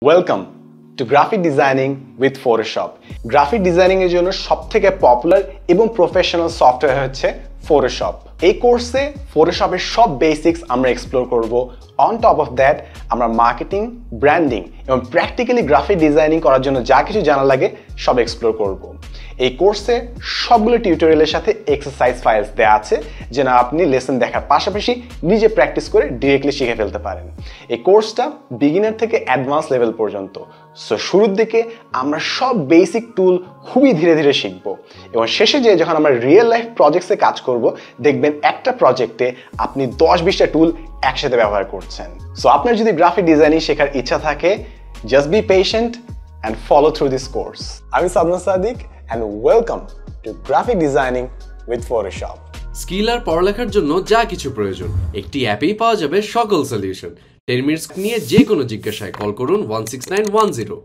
Welcome to graphic designing with Photoshop. Graphic designing এর জন্য সবথেকে পপুলার এবং প্রফেশনাল সফটওয়্যার হচ্ছে Photoshop. এই কোর্সে Photoshopের সব বেসিক্স আমরা এক্সপ্লোর করব। অন টপ অফ দ্যাট আমরা মার্কেটিং, ব্র্যান্ডিং এবং প্র্যাকটিক্যালি গ্রাফিক ডিজাইনিং করার জন্য যা কিছু জানা লাগে সব এক্সপ্লোর করব। এই কোর্সে সবগুলো টিউটোরিয়ালের সাথে এক্সারসাইজ ফাইলস দেওয়া আছে যেন আপনি লেসন দেখার পাশাপাশি নিজে প্র্যাকটিস করে ডিরেক্টলি শিখে ফেলতে পারেন। এই কোর্সটা বিগিনার থেকে অ্যাডভান্স লেভেল পর্যন্ত। সো শুরুর দিকে আমরা সব বেসিক টুল খুবই ধীরে ধীরে শিখব এবং শেষে যে যখন আমরা রিয়েল লাইফ প্রজেক্টসে কাজ করব দেখবেন একটা প্রজেক্টে আপনি 10-20টা টুল একসাথে ব্যবহার করছেন। সো আপনার যদি গ্রাফিক ডিজাইনিং শেখার ইচ্ছা থাকে, just be patient and follow through this course. I'm Sadman Sadiq and welcome to graphic designing with Photoshop. Skill আর পড়ালেখার জন্য যা কিছু প্রয়োজন একটি অ্যাপেই পাওয়া যাবে সকল সলিউশন। 10 মিনিটস নিয়ে যে কোনো জিজ্ঞাসায় কল করুন 16910।